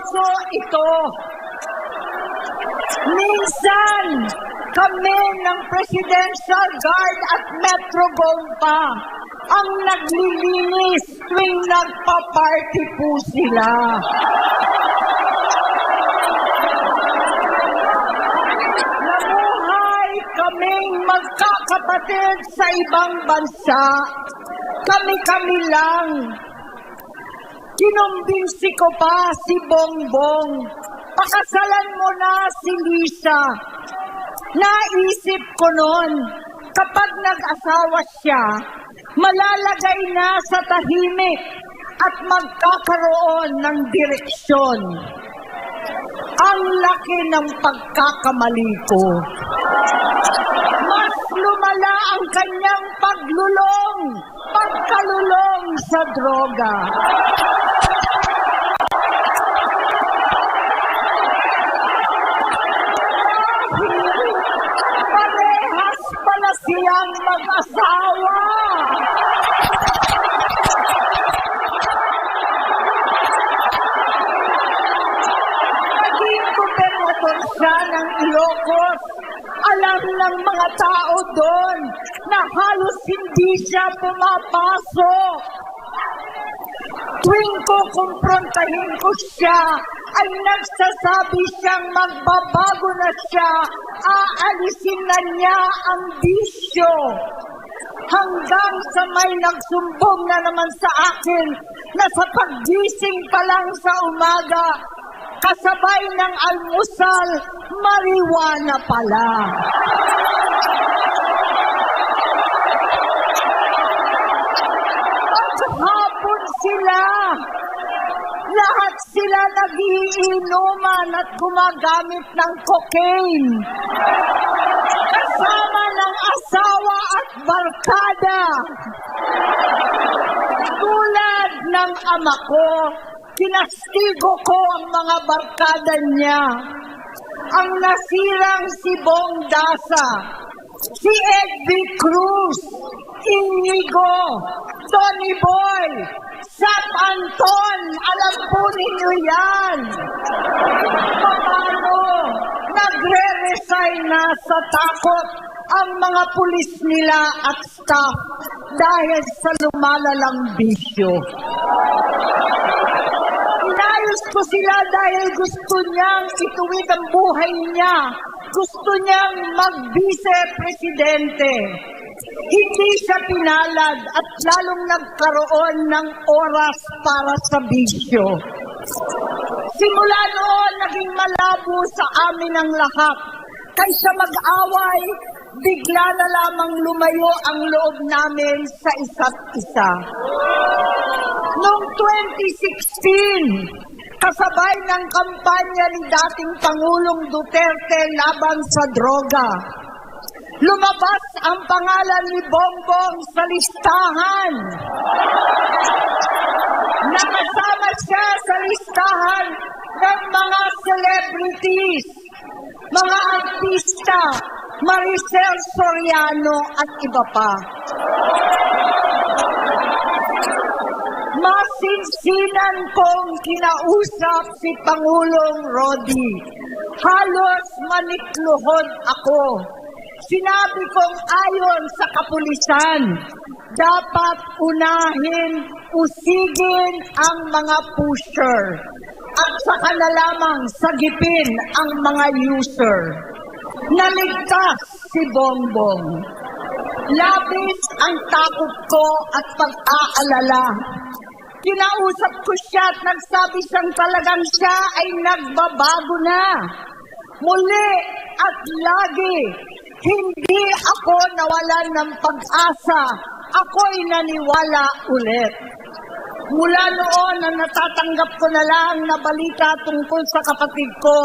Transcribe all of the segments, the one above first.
seryoso ito. Minsan, kami ng Presidential Guard at Metro Gompa ang naglilinis tuwing nagpa-party po sila. Namuhay kaming magkakapatid sa ibang bansa. Kami-kami lang. Kinumbinsi ko pa si Bongbong. Pakasalan mo na si Lisa. Naisip ko noon, kapag nag-asawa siya, malalagay na sa tahimik at magkakaroon ng direksyon. Ang laki ng pagkakamali ko. Mas lumala ang kanyang pagkalulong sa droga. Parehas pala siyang mag-asawa. Naging gobernador siya ng Ilocos. Alam ng mga tao doon na halos hindi siya pumapasok. Tuwing ko kumprontahin ko siya, ay nagsasabi siyang magbabago na siya, aalisin na niya ang bisyo. Hanggang sa may nagsumbong na naman sa akin na sa paggising pa lang sa umaga, kasabay ng almusal, marijuana pala. Maghapon sila. Lahat sila nagiinuman at gumagamit ng cocaine. Kasama ng asawa at barkada. Tulad ng ama ko, kinastigo ko ang mga barkada niya. Ang nasirang si Bong Dasa, si Edby Cruz, Inigo, Tony Boy, Sat Anton, alam po ninyo yan. Paano nagre-resign na sa takot ang mga pulis nila at staff dahil sa lumalalang bisyo. Inayos ko sila dahil gusto niyang ituwid ang buhay niya. Gusto niyang mag-vice-presidente. Hindi siya pinalad at lalong nagkaroon ng oras para sa bisyo. Simula noon, naging malabo sa amin ang lahat. Kaysa mag-away, bigla na lamang lumayo ang loob namin sa isa't isa. Noong 2016, kasabay ng kampanya ni dating Pangulong Duterte laban sa droga, lumabas ang pangalan ni Bongbong sa listahan. Nakasama siya sa listahan ng mga celebrities, mga artista, Maricel Soriano at iba pa. Masinsinan kong kinausap si Pangulong Rodi. Halos manikluhod ako. Sinabi kong ayon sa kapulisan, dapat usigin ang mga pusher at saka na lamang sagipin ang mga user. Naligtas si Bongbong. Labis ang takot ko at pag-aalala. Kinausap ko siya at nagsabi siyang talagang siya ay nagbabago na. Muli at lagi, hindi ako nawalan ng pag-asa. Ako'y naniwala ulit. Mula noon na natatanggap ko na lang na balita tungkol sa kapatid ko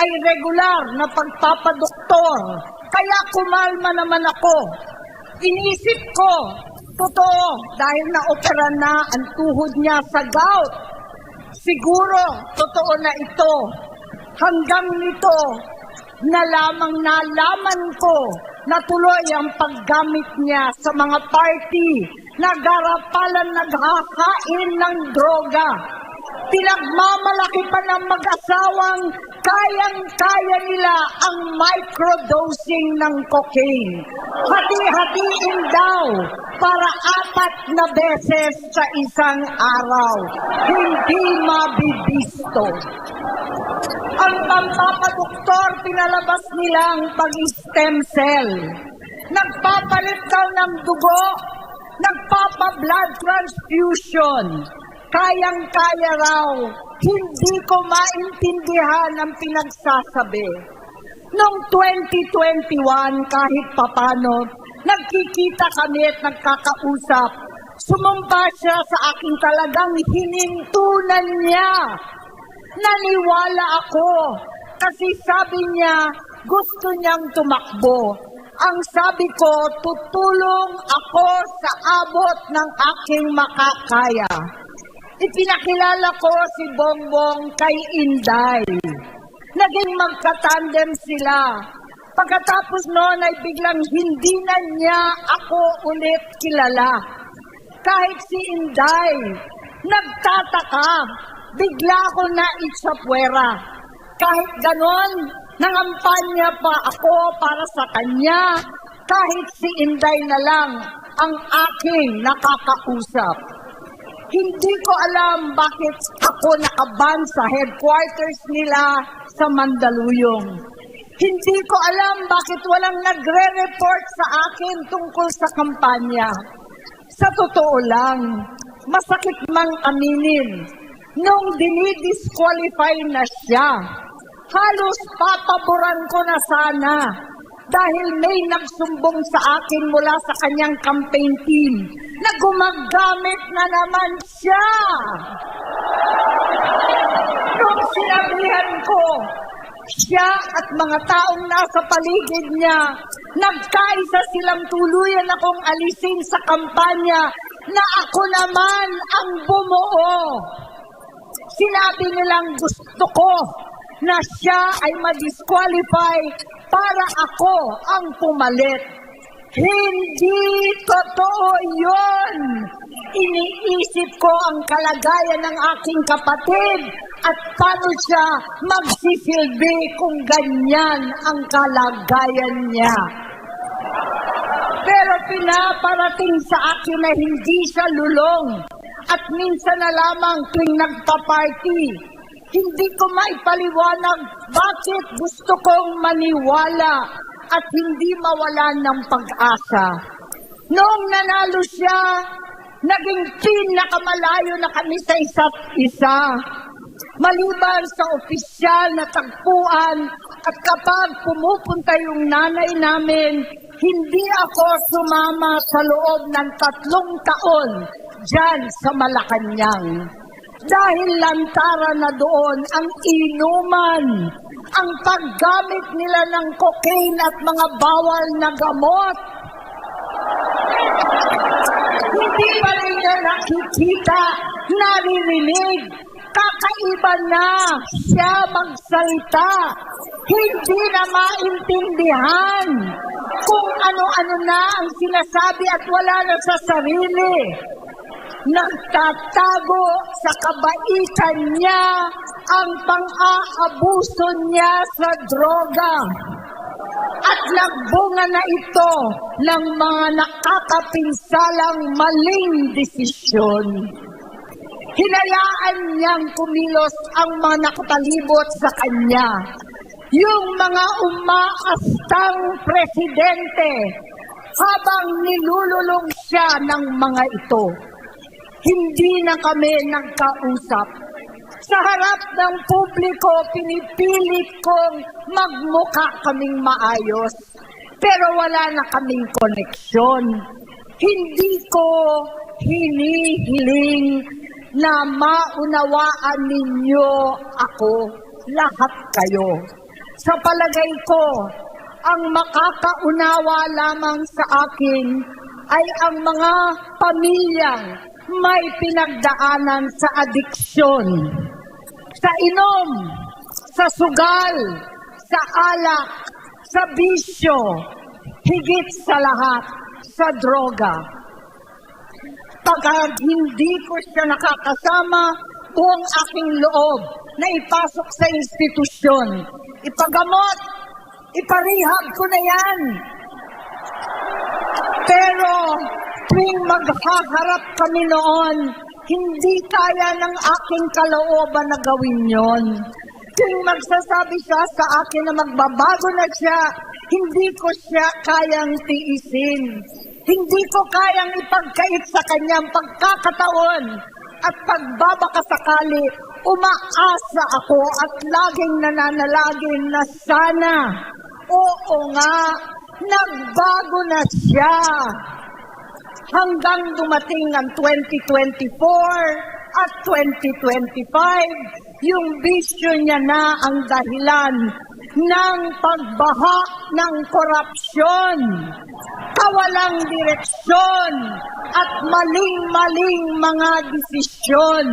ay regular na pagpapadoktor. Kaya kumalma naman ako. Inisip ko, totoo, dahil na-opera na ang tuhod niya sa gout. Siguro, totoo na ito. Hanggang nito, na lamang nalaman ko na tuloy ang paggamit niya sa mga party na garapalan naghakain ng droga. Pinagmamalaki pa ng mag-asawang kayang-kaya nila ang microdosing ng cocaine. Hati-hatiin daw para 4 na beses sa isang araw. Hindi mabibisto. Ang pampapadoktor, pinalabas nilang pag-stem cell. Nagpapalit daw ng dugo, nagpapa-blood transfusion. Kayang-kaya raw, hindi ko maintindihan ang pinagsasabi. Noong 2021, kahit papano, nagkikita kami at nagkakausap. Sumumpa siya sa akin, talagang hinintunan niya. Naniwala ako kasi sabi niya gusto niyang tumakbo. Ang sabi ko, tutulong ako sa abot ng aking makakaya. Ipinakilala ko si Bongbong kay Inday. Naging magkatandem sila. Pagkatapos noon ay biglang hindi na niya ako ulit kilala. Kahit si Inday, nagtataka, bigla ako na itsapwera. Kahit ganon, nangampanya pa ako para sa kanya. Kahit si Inday na lang ang aking nakakausap. Hindi ko alam bakit ako nakaban sa headquarters nila sa Mandaluyong. Hindi ko alam bakit walang nagre-report sa akin tungkol sa kampanya. Sa totoo lang, masakit mang aminin, nung dinidisqualify na siya, halos papaboran ko na sana dahil may nagsumbong sa akin mula sa kanyang campaign team na gumagamit na naman siya. Nung sinabihan ko, siya at mga taong nasa paligid niya, nagkaisa silang tuluyan akong alisin sa kampanya na ako naman ang bumuo. Sinabi nilang gusto ko na siya ay ma-disqualify para ako ang pumalit. Hindi totoo yun. Iniisip ko ang kalagayan ng aking kapatid at paano siya magsisilbi kung ganyan ang kalagayan niya. Pero pinaparating sa akin na hindi siya lulong at minsan na lamang tuwing nagpa-party. Hindi ko maipaliwanag bakit gusto kong maniwala at hindi mawalan ng pag-asa. Noong nanalo siya, naging pinakamalayo na kami sa isa't isa. Maliban sa opisyal na tagpuan at kapag pumupunta yung nanay namin, hindi ako sumama sa loob ng 3 taon dyan sa Malacanang. Dahil lantara na doon ang inuman, ang paggamit nila ng cocaine at mga bawal na gamot. Hindi pa rin niya nakikita, naririnig, kakaiba na siya magsalita. Hindi na maintindihan kung ano-ano na ang sinasabi at wala na sa sarili. Nagtatago sa kabaitan niya ang pang-aabuso niya sa droga. At nagbunga na ito ng mga nakakapinsalang maling desisyon. Hinayaan niyang kumilos ang mga nakatalibot sa kanya. Yung mga umaastang presidente habang nilululong siya ng mga ito. Hindi na kami nagkausap. Sa harap ng publiko, pinipilit kong magmukha kaming maayos. Pero wala na kaming koneksyon. Hindi ko hinihiling na maunawaan ninyo ako, lahat kayo. Sa palagay ko, ang makakaunawa lamang sa akin ay ang mga pamilyang may pinagdaanan sa adiksyon, sa inom, sa sugal, sa alak, sa bisyo, higit sa lahat, sa droga. Pagka hindi ko siya nakakasama, buong aking loob na ipasok sa institusyon. Ipagamot, iparehab ko na yan. Pero tuwing maghaharap kami noon, hindi kaya ng aking kalooban na gawin yon. Tuwing magsasabi siya sa akin na magbabago na siya, hindi ko siya kayang tiisin. Hindi ko kayang ipagkait sa kanyang pagkakataon at pagbabakasakali, umaasa ako at laging nananalangin na sana, oo nga, nagbago na siya. Hanggang dumating ang 2024 at 2025, yung bisyo niya na ang dahilan ng pagbaha ng korupsyon, kawalang direksyon, at maling-maling mga desisyon.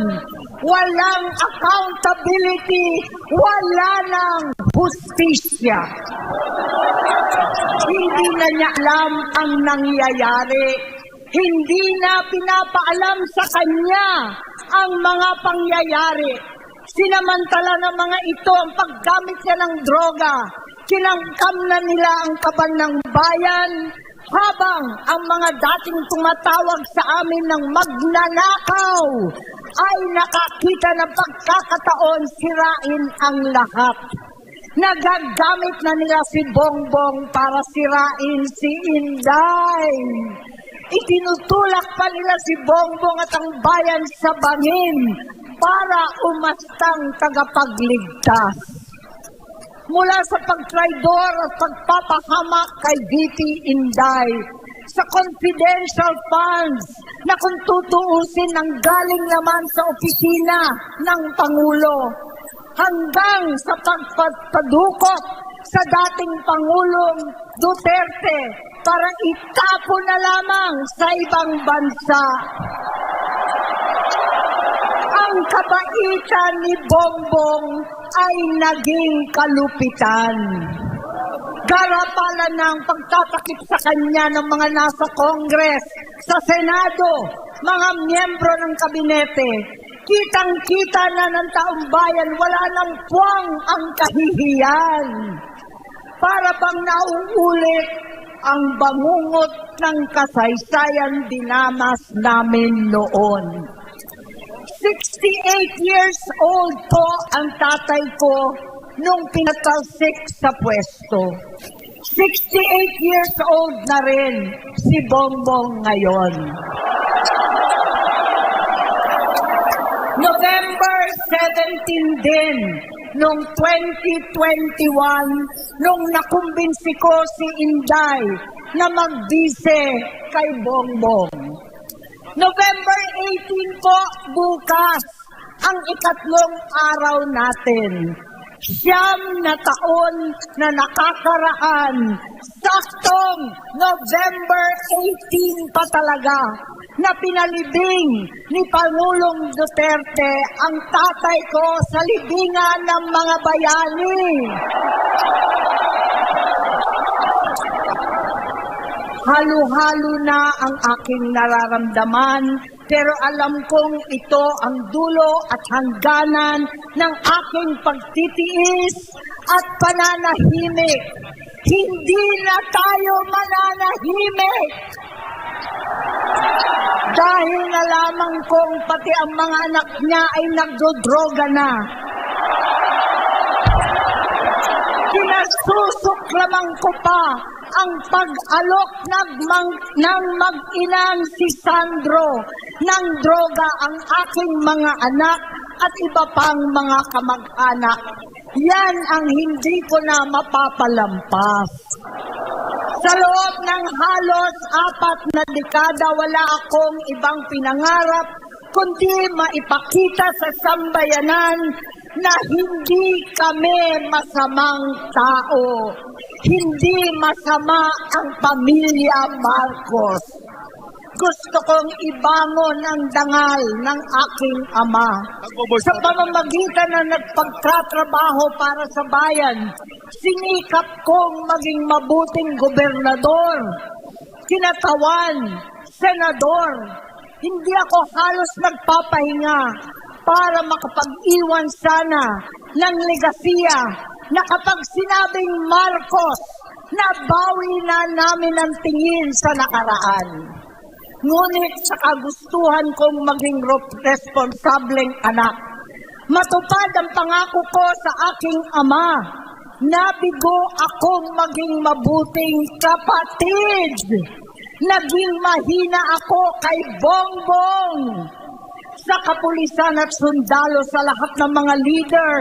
Walang accountability, wala nang hustisya. Hindi na niya alam ang nangyayari. Hindi na pinapaalam sa kanya ang mga pangyayari. Sinamantala ng mga ito ang paggamit niya ng droga. Kinangkam na nila ang kaban ng bayan habang ang mga dating tumatawag sa amin ng magnanakaw ay nakakita ng pagkakataon sirain ang lahat. Nagagamit na nila si Bongbong para sirain si Inday. Itinutulak pa nila si Bongbong at ang bayan sa bangin para umastang tagapagligtas. Mula sa pagtraidor at pagpapahamak kay VP Inday, sa confidential funds na kung tutuusin ang galing naman sa opisina ng Pangulo, hanggang sa pagpadukot sa dating Pangulong Duterte para itapon na lamang sa ibang bansa. Ang kabaitan ni Bongbong ay naging kalupitan. Garapalan ng pagtatakip sa kanya ng mga nasa Congress, sa Senado, mga miyembro ng kabinete. Kitang-kita na ng taong bayan, wala nang puwang ang kahihiyan. Para bang nauulit ang bangungot ng kasaysayan dinamas namin noon. 68 years old po ang tatay ko nung pinatalsik sa pwesto. 68 years old na rin si Bongbong ngayon. November 17 din, noong 2021, nung nakumbinsi ko si Inday na magbise kay Bongbong. November 18 po, bukas, ang ikatlong araw natin. 9 na taon na nakakaraan, saktong November 18 pa talaga, na pinalibing ni Pangulong Duterte ang tatay ko sa libingan ng mga bayani. Halo-halo na ang aking nararamdaman, pero alam kong ito ang dulo at hangganan ng aking pagtitiis at pananahimik. Hindi na tayo mananahimik! Dahil nalaman kong pati ang mga anak niya ay nagdodroga na. Kinasusuklaman ko pa ang pag-alok ng mag-inang si Sandro ng droga ang aking mga anak at iba pang mga kamag-anak. Yan ang hindi ko na mapapalampas. Sa loob ng halos 4 na dekada, wala akong ibang pinangarap kundi maipakita sa sambayanan na hindi kami masamang tao. Hindi masama ang pamilya Marcos. Gusto kong ibangon ang dangal ng aking ama. Sa pamamagitan na nagpagtatrabaho para sa bayan, sinikap kong maging mabuting gobernador, kinatawan, senador. Hindi ako halos nagpapahinga. para makapag-iwan sana ng legasiya na kapag sinabing Marcos, nabawi na namin ang tingin sa nakaraan. Ngunit sa kagustuhan kong maging responsableng anak, matupad ang pangako ko sa aking ama, nabigo akong maging mabuting kapatid. Naging mahina ako kay Bongbong. Sa kapulisan at sundalo sa lahat ng mga leader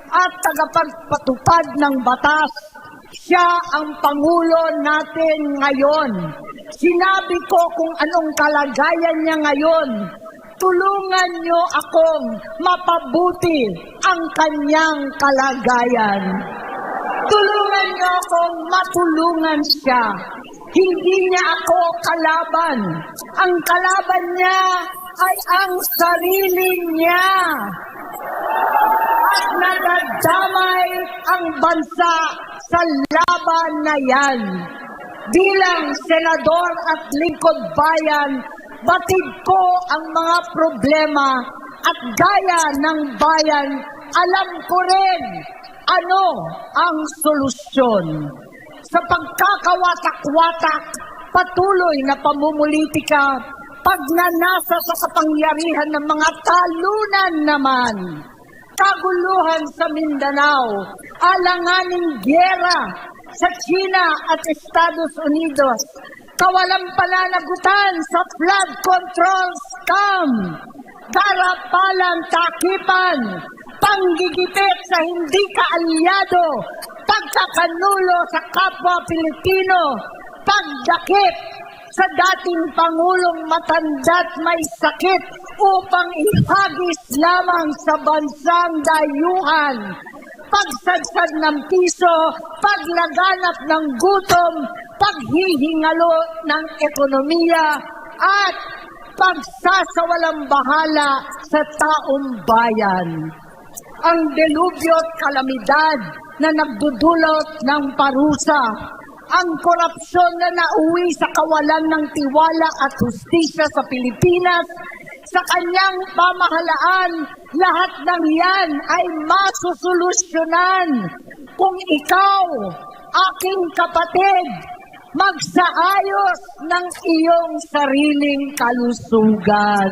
at tagapagpatupad ng batas, siya ang Pangulo natin ngayon. Sinabi ko kung anong kalagayan niya ngayon. Tulungan niyo akong mapabuti ang kanyang kalagayan. Tulungan niyo akong matulungan siya. Hindi niya ako kalaban. Ang kalaban niya ay ang sarili niya. At nadadamay ang bansa sa laban na yan. Bilang senador at lingkod bayan, batid ko ang mga problema at gaya ng bayan, alam ko rin ano ang solusyon. Sa pagkakawatak-watak, patuloy na pamumulitika, pagnanasa sa kapangyarihan ng mga talunan naman, kaguluhan sa Mindanao, alanganing gyera sa China at Estados Unidos, kawalang pananagutan sa flood control scam, garapalang takipan, panggigipit sa hindi kaalyado, pagkakanulo sa kapwa Pilipino, pagdakip sa dating Pangulong matanda't may sakit upang ihagis lamang sa bansang dayuhan, pagsadsad ng piso, paglaganap ng gutom, paghihingalo ng ekonomiya, at pagsasawalang bahala sa taong bayan. Ang delubyo at kalamidad na nagdudulot ng parusa, ang korupsyon na nauwi sa kawalan ng tiwala at hustisya sa Pilipinas, sa kanyang pamahalaan, lahat ng yan ay masusolusyonan kung ikaw, aking kapatid, magsaayos ng iyong sariling kalusugan.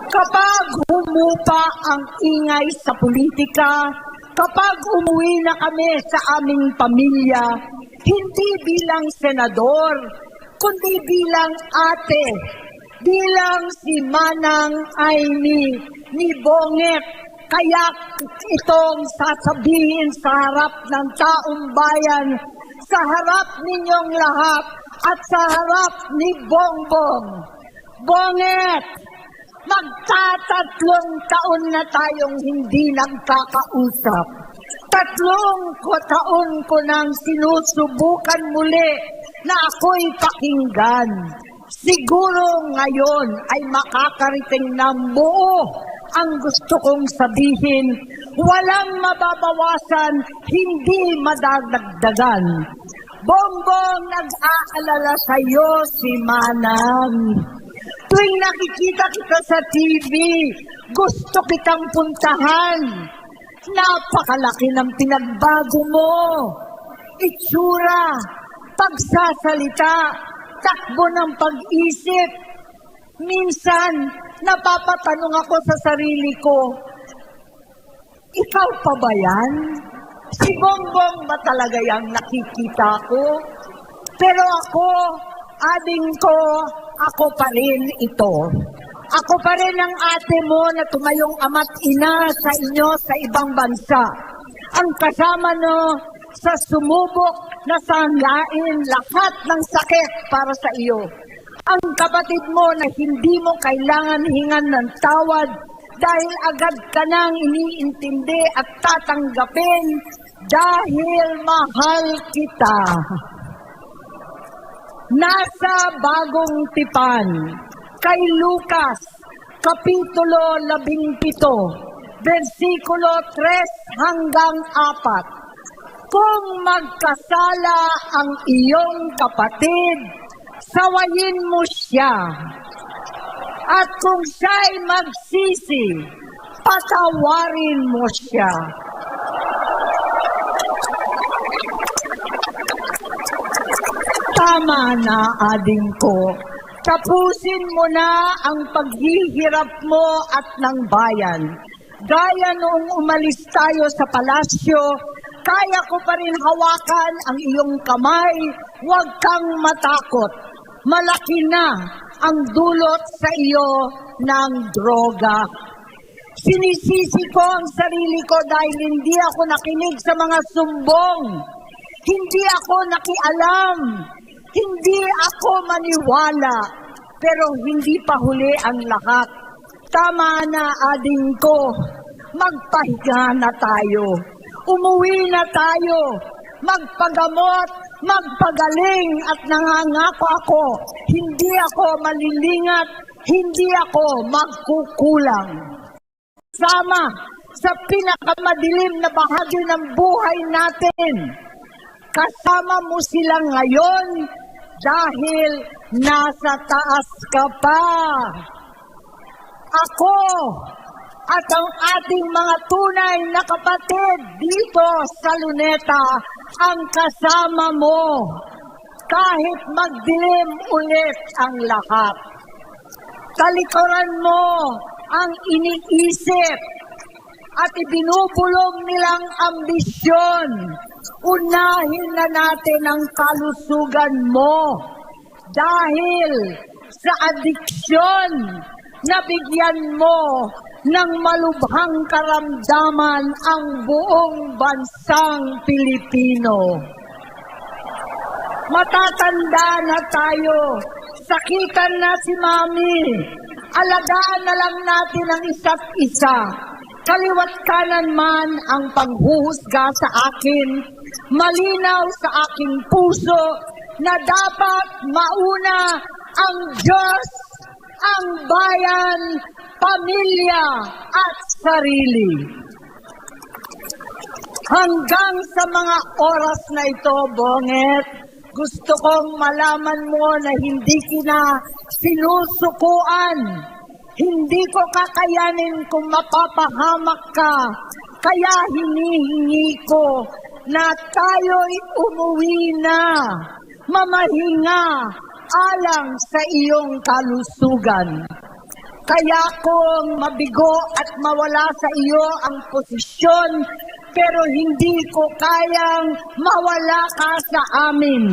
Kapag humupa ang ingay sa politika, kapag umuwi na kami sa aming pamilya, hindi bilang senador, kundi bilang ate, bilang si Manang Aimee ni Bonget, kaya itong sasabihin sa harap ng taong bayan, sa harap ninyong lahat at sa harap ni Bongbong. Bonget, magtatatlong taon na tayong hindi nagkakausap. 3 taon ko nang sinusubukan muli na ako'y pakinggan. Siguro ngayon ay makakariting ng buo ang gusto kong sabihin. Walang mababawasan, hindi madadagdagan. Bongbong, nag-aalala sa'yo si Manang. Tuwing nakikita kita sa TV, gusto kitang puntahan. Napakalaki ng pinagbago mo. Itsura, pagsasalita, takbo ng pag-isip. Minsan, napapatanong ako sa sarili ko, ikaw pa ba yan? Si Bongbong ba talaga yung nakikita ko? Pero ako, ading ko, ako pa rin ito. Ako pa rin ang ate mo na tumayong ama't ina sa inyo sa ibang bansa. Ang kasama no sa sumubok na sanglain lahat ng sakit para sa iyo. Ang kapatid mo na hindi mo kailangan hingan ng tawad dahil agad ka nang iniintindi at tatanggapin dahil mahal kita. Nasa Bagong Tipan, kay Lucas, Kapitulo 17, versikulo 3 hanggang 4. Kung magkasala ang iyong kapatid, sawayin mo siya. At kung siya'y magsisi, patawarin mo siya. Tama na, ading ko. Tapusin mo na ang paghihirap mo at ng bayan. Gaya noong umalis tayo sa palasyo, kaya ko pa rin hawakan ang iyong kamay, huwag kang matakot. Malaki na ang dulot sa iyo ng droga. Sinisisi ko ang sarili ko dahil hindi ako nakinig sa mga sumbong. Hindi ako nakialam. Hindi ako maniwala. Pero hindi pa huli ang lahat. Tama na, ading ko. Magpahinga na tayo. Umuwi na tayo. Magpagamot, magpagaling at nangangako ako. Hindi ako malilingat. Hindi ako magkukulang. Sama sa pinakamadilim na bahagi ng buhay natin. Kasama mo sila ngayon dahil nasa taas ka pa. Ako at ang ating mga tunay na kapatid dito sa Luneta ang kasama mo kahit magdilim ulit ang lahat. Talikuran mo ang iniisip at ibinubulong nilang ambisyon. Unahin na natin ang kalusugan mo dahil sa adiksyon na bigyan mo ng malubhang karamdaman ang buong bansang Pilipino. Matatanda na tayo, sakitan na si Mami, alagaan na lang natin ang isa't isa. Kaliwat kanan man ang panghuhusga sa akin, malinaw sa aking puso na dapat mauna ang Diyos, ang bayan, pamilya at sarili. Hanggang sa mga oras na ito, Bonget, gusto kong malaman mo na hindi kita sinusukuan. Hindi ko kakayanin kung mapapahamak ka. Kaya hinihingi ko na tayo'y umuwi na, mamahinga alang sa iyong kalusugan. Kaya kung mabigo at mawala sa iyo ang posisyon, pero hindi ko kayang mawala ka sa amin.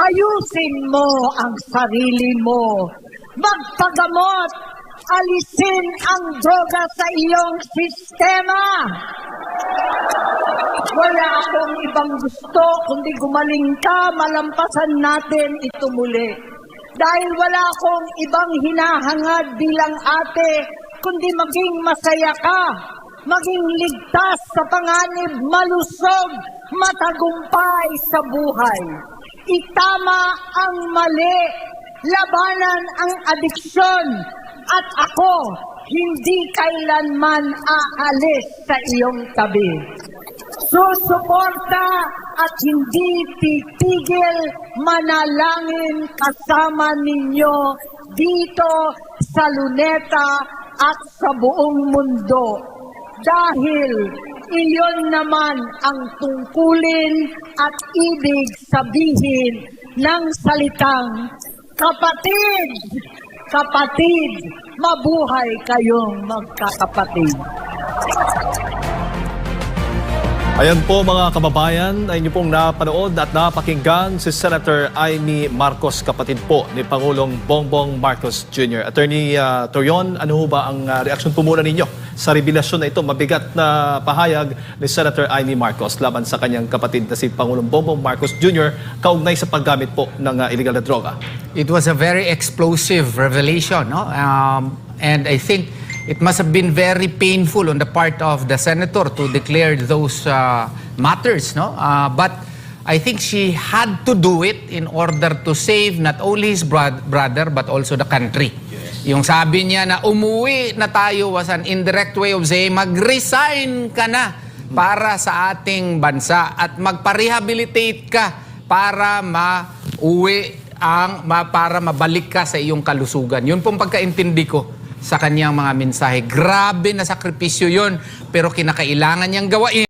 Ayusin mo ang sarili mo. Magpagamot. Alisin ang droga sa iyong sistema. Wala akong ibang gusto kundi gumaling ka, malampasan natin ito muli. Dahil wala akong ibang hinahangad bilang ate, kundi maging masaya ka, maging ligtas sa panganib, malusog, matagumpay sa buhay. Itama ang mali, labanan ang adiksyon, at ako hindi kailanman aalis sa iyong tabi. Susuporta at hindi titigil manalangin kasama ninyo dito sa Luneta at sa buong mundo. Dahil iyon naman ang tungkulin at ibig sabihin ng salitang kapatid. Kapatid, mabuhay kayong magkakapatid. Ayan po mga kababayan, ay inyo pong napanood at napakinggan si Senator Amy Marcos, kapatid po ni Pangulong Bongbong Marcos Jr. Attorney Torion, ano ho ba ang reaksyon po muna ninyo sa revelasyon na ito, mabigat na pahayag ni Senator Amy Marcos laban sa kanyang kapatid na si Pangulong Bongbong Marcos Jr. kaugnay sa paggamit po ng illegal na droga? It was a very explosive revelation, no? And I think it must have been very painful on the part of the senator to declare those matters, no? But I think she had to do it in order to save not only his brother but also the country. Yung sabi niya na umuwi na tayo was an indirect way of saying mag-resign ka na para sa ating bansa at magpa-rehabilitate ka para ma-uwi para mabalik ka sa iyong kalusugan. Yun pong pagkaintindi ko sa kanyang mga mensahe. Grabe na sakripisyo yun, pero kinakailangan niyang gawain.